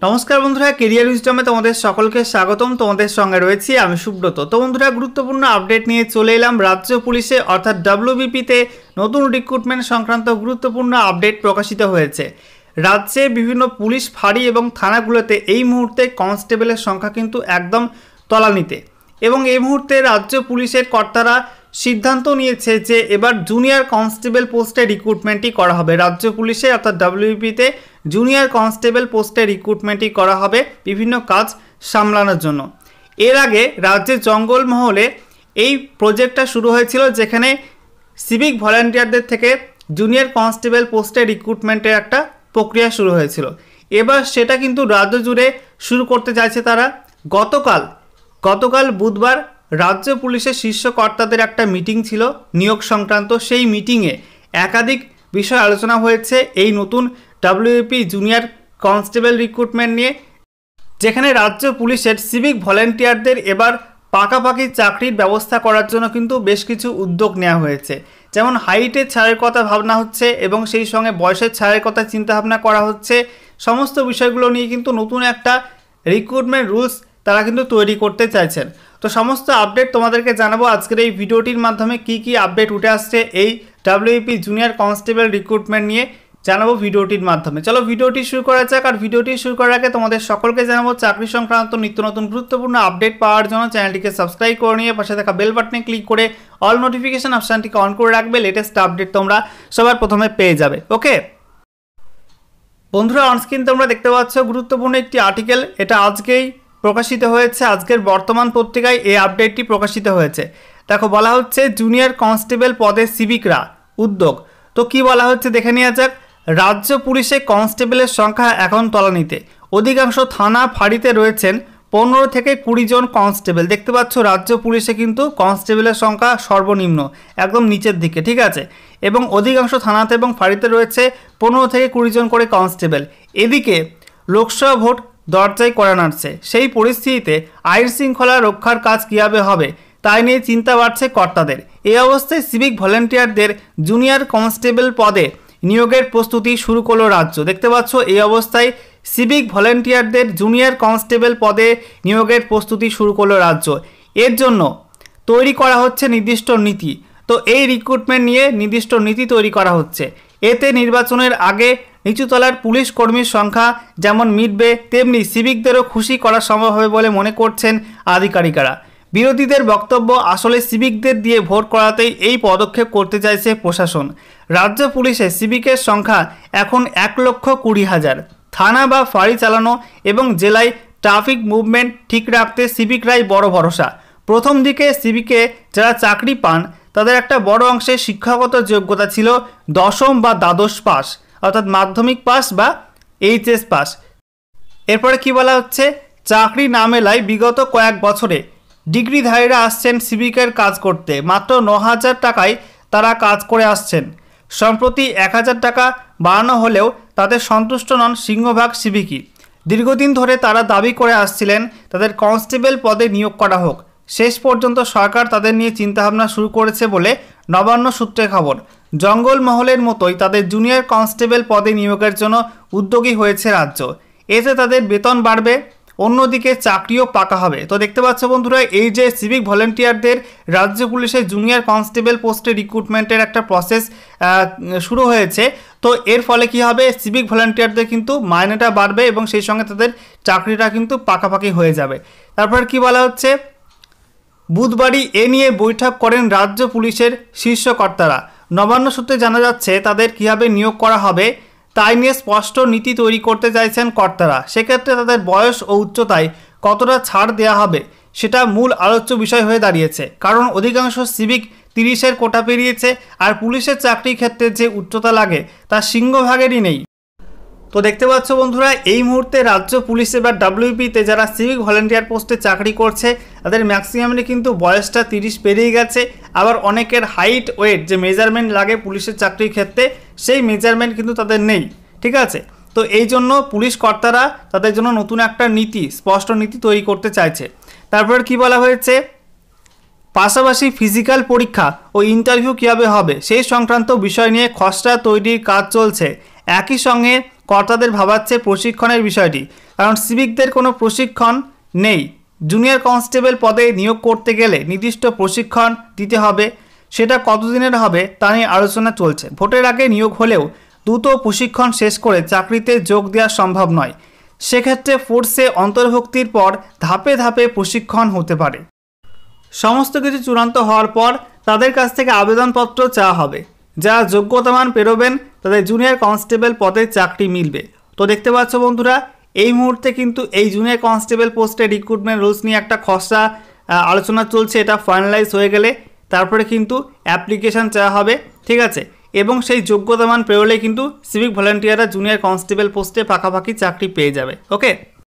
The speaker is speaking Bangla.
नमस्कार बंधुरा कैरियर उइजडमे तुम्हारे सकलके स्वागतम। तुम्हारे संगे रयेछि आमि सुब्रत। तो बंधुरा गुरुत्वपूर्ण अपडेट निये चले एलाम राज्य पुलिशे अर्थात डब्ल्यूबीपीते नतून रिक्रुटमेंट संक्रांत गुरुत्वपूर्ण अपडेट प्रकाशित हयेছে। राज्ये विभिन्न पुलिश फाঁড়ি এবং থানাগুলোতে এই মুহূর্তে কনস্টেবলের সংখ্যা কিন্তু একদম তলানিতে এবং এই মুহূর্তে রাজ্য পুলিশের কর্তারা সিদ্ধান্ত নিয়েছে যে এবার জুনিয়র কনস্টেবল পোস্টে রিক্রুটমেন্টই করা হবে। রাজ্য পুলিশে অর্থাৎ ডব্লিউবিপিতে জুনিয়র কনস্টেবল পোস্টে রিক্রুটমেন্টই করা হবে বিভিন্ন কাজ সামলানোর জন্য। এর আগে রাজ্যের জঙ্গলমহলে এই প্রজেক্টটা শুরু হয়েছিল, যেখানে সিভিক ভলান্টিয়ারদের থেকে জুনিয়র কনস্টেবল পোস্টে রিক্রুটমেন্টের একটা প্রক্রিয়া শুরু হয়েছিল। এবার সেটা কিন্তু রাজ্য জুড়ে শুরু করতে চাইছে তারা। গতকাল বুধবার রাজ্য পুলিশের শীর্ষ কর্তাদের একটা মিটিং ছিল নিয়োগ সংক্রান্ত। সেই মিটিংয়ে একাধিক বিষয় আলোচনা হয়েছে এই নতুন ডব্লিউবি জুনিয়র কনস্টেবল রিক্রুটমেন্ট নিয়ে, যেখানে রাজ্য পুলিশের সিভিক ভলান্টিয়ারদের এবার পাকাপাকি চাকরির ব্যবস্থা করার জন্য কিন্তু বেশ কিছু উদ্যোগ নেওয়া হয়েছে। যেমন হাইটের ছাড়ের কথা ভাবনা হচ্ছে এবং সেই সঙ্গে বয়সের ছাড়ের কথা চিন্তাভাবনা করা হচ্ছে। সমস্ত বিষয়গুলো নিয়ে কিন্তু নতুন একটা রিক্রুটমেন্ট রুলস তারা কিন্তু তৈরি করতে চাইছেন। তো সমস্ত আপডেট তোমাদেরকে জানাবো আজকের এই ভিডিওটির মাধ্যমে। কি আপডেট উঠে আসছে এই ডব্লিউবি জুনিয়র কনস্টেবল রিক্রুটমেন্ট নিয়ে জানাবো ভিডিওটির মাধ্যমে। চলো ভিডিওটি শুরু করা যাক। আর ভিডিওটি শুরু করার আগে তোমাদের সকলকে জানাবো চাকরি সংক্রান্ত নিত্য নতুন গুরুত্বপূর্ণ আপডেট পাওয়ার জন্য চ্যানেলটিকে সাবস্ক্রাইব করে নিয়ে পাশে থাকা বেল বাটনে ক্লিক করে অল নোটিফিকেশন অপশনটিকে অন করে রাখবে। লেটেস্ট আপডেট তোমরা সবার প্রথমে পেয়ে যাবে। ওকে বন্ধুরা, অনস্ক্রিন তোমরা দেখতে পাচ্ছ গুরুত্বপূর্ণ একটি আর্টিকেল। এটা আজকেই প্রকাশিত হয়েছে, আজকের বর্তমান পত্রিকায় এই আপডেটটি প্রকাশিত হয়েছে। দেখো বলা হচ্ছে জুনিয়র কনস্টেবল পদে সিভিকরা উদ্যোগ। তো কি বলা হচ্ছে দেখে নেওয়া যাক। রাজ্য পুলিশে কনস্টেবলের সংখ্যা এখন তলানিতে, অধিকাংশ থানা ফাঁড়িতে রয়েছেন 15 থেকে 20 জন কনস্টেবল। দেখতে পাচ্ছ রাজ্য পুলিশে কিন্তু কনস্টেবলের সংখ্যা সর্বনিম্ন একদম নিচের দিকে, ঠিক আছে। এবং অধিকাংশ থানাতে এবং ফাঁড়িতে রয়েছে 15 থেকে 20 জন করে কনস্টেবল। এদিকে লোকসভা ভোট দরজায় কড়া নাড়ছে। সেই পরিস্থিতিতে আইন শৃঙ্খলা রক্ষার কাজ কীভাবে হবে তাই নিয়ে চিন্তা বাড়ছে কর্তাদের। এই অবস্থায় সিভিক ভলান্টিয়ারদের জুনিয়র কনস্টেবল পদে নিয়োগের প্রস্তুতি শুরু করলো রাজ্য। দেখতে পাচ্ছ এই অবস্থায় সিভিক ভলান্টিয়ারদের জুনিয়র কনস্টেবল পদে নিয়োগের প্রস্তুতি শুরু করলো রাজ্য। এর জন্য তৈরি করা হচ্ছে নির্দিষ্ট নীতি। তো এই রিক্রুটমেন্ট নিয়ে নির্দিষ্ট নীতি তৈরি করা হচ্ছে। এতে নির্বাচনের আগে নিচুতলার পুলিশ কর্মীর সংখ্যা যেমন মিটবে, তেমনি সিভিকদেরও খুশি করা সম্ভব হবে বলে মনে করছেন আধিকারিকরা। বিরোধীদের বক্তব্য, আসলে সিভিকদের দিয়ে ভোট করাতেই এই পদক্ষেপ করতে চাইছে প্রশাসন। রাজ্য পুলিশে সিভিকের সংখ্যা এখন 1,20,000। থানা বা ফাঁড়ি চালানো এবং জেলায় ট্রাফিক মুভমেন্ট ঠিক রাখতে সিভিকরাই বড় ভরসা। প্রথম দিকে সিভিকে যারা চাকরি পান তাদের একটা বড় অংশের শিক্ষাগত যোগ্যতা ছিল 10ম বা দ্বাদশ পাস, অর্থাৎ মাধ্যমিক পাস বা এইচএস পাস। এরপরে কি বলা হচ্ছে, চাকরি না মেলায় বিগত কয়েক বছরে ডিগ্রিধারীরা আসছেন সিভিকের কাজ করতে। মাত্র 9,000 টাকায় তারা কাজ করে আসছেন। সম্প্রতি 1,000 টাকা বাড়ানো হলেও তাতে সন্তুষ্ট নন সিংহভাগ সিভিকই। দীর্ঘদিন ধরে তারা দাবি করে আসছিলেন তাদের কনস্টেবল পদে নিয়োগ করা হোক। শেষ পর্যন্ত সরকার তাদের নিয়ে চিন্তাভাবনা শুরু করেছে বলে নবান্ন সূত্রে খবর। জঙ্গলমহলের মতোই তাদের জুনিয়র কনস্টেবল পদে নিয়োগের জন্য উদ্যোগী হয়েছে রাজ্য। এতে তাদের বেতন বাড়বে, অন্যদিকে চাকরিও পাকা হবে। তো দেখতে পাচ্ছ বন্ধুরা, এই যে সিভিক ভলান্টিয়ারদের রাজ্য পুলিশের জুনিয়র কনস্টেবল পোস্টে রিক্রুটমেন্টের একটা প্রসেস শুরু হয়েছে। তো এর ফলে কি হবে, সিভিক ভলান্টিয়ারদের কিন্তু মাইনেটা বাড়বে এবং সেই সঙ্গে তাদের চাকরিটা কিন্তু পাকাপাকি হয়ে যাবে। তারপর কি বলা হচ্ছে, বুধবারই এ নিয়ে বৈঠক করেন রাজ্য পুলিশের শীর্ষ কর্তারা। নবান্ন সূত্রে জানা যাচ্ছে তাদের কীভাবে নিয়োগ করা হবে তাই নিয়ে স্পষ্ট নীতি তৈরি করতে চাইছেন কর্তারা। সেক্ষেত্রে তাদের বয়স ও উচ্চতায় কতটা ছাড় দেওয়া হবে সেটা মূল আলোচ্য বিষয় হয়ে দাঁড়িয়েছে। কারণ অধিকাংশ সিভিক 30-এর কোটা পেরিয়েছে, আর পুলিশের চাকরির ক্ষেত্রে যে উচ্চতা লাগে তা সিংহভাগেরই নেই। তো দেখতে পাচ্ছ বন্ধুরা, এই মুহূর্তে রাজ্য পুলিশে বা ডব্লিউবিতে যারা সিভিক ভলান্টিয়ার পোস্টে চাকরি করছে তাদের ম্যাক্সিমামলি কিন্তু বয়সটা 30 পেরিয়ে গেছে। আবার অনেকের হাইট ওয়েট যে মেজারমেন্ট লাগে পুলিশের চাকরির ক্ষেত্রে সেই মেজারমেন্ট কিন্তু তাদের নেই, ঠিক আছে। তো এই জন্য পুলিশ কর্তারা তাদের জন্য নতুন একটা নীতি, স্পষ্ট নীতি তৈরি করতে চাইছে। তারপর কি বলা হয়েছে, পাশাপাশি ফিজিক্যাল পরীক্ষা ও ইন্টারভিউ কীভাবে হবে সেই সংক্রান্ত বিষয় নিয়ে খসড়া তৈরির কাজ চলছে। একই সঙ্গে কর্তাদের ভাবাচ্ছে প্রশিক্ষণের বিষয়টি, কারণ সিভিকদের কোনো প্রশিক্ষণ নেই। জুনিয়র কনস্টেবল পদে নিয়োগ করতে গেলে নির্দিষ্ট প্রশিক্ষণ দিতে হবে, সেটা কতদিনের হবে তা নিয়ে আলোচনা চলছে। ভোটের আগে নিয়োগ হলেও দ্রুত প্রশিক্ষণ শেষ করে চাকরিতে যোগ দেওয়া সম্ভব নয়, সেক্ষেত্রে ফোর্সে অন্তর্ভুক্তির পর ধাপে ধাপে প্রশিক্ষণ হতে পারে। সমস্ত কিছু চূড়ান্ত হওয়ার পর তাদের কাছ থেকে আবেদনপত্র চাওয়া হবে। যারা যোগ্যতামান পেরোবেন তাদের জুনিয়র কনস্টেবল পদে চাকরি মিলবে। তো দেখতে পাচ্ছ বন্ধুরা, এই মুহূর্তে কিন্তু এই জুনিয়র কনস্টেবল পোস্টে রিক্রুটমেন্ট রুলস নিয়ে একটা খসড়া আলোচনা চলছে। এটা ফাইনালাইজ হয়ে গেলে তারপরে কিন্তু অ্যাপ্লিকেশান চাওয়া হবে, ঠিক আছে। এবং সেই যোগ্যতামান পেরোলে কিন্তু সিভিক ভলেন্টিয়াররা জুনিয়র কনস্টেবল পোস্টে পাকাপাকি চাকরি পেয়ে যাবে। ওকে।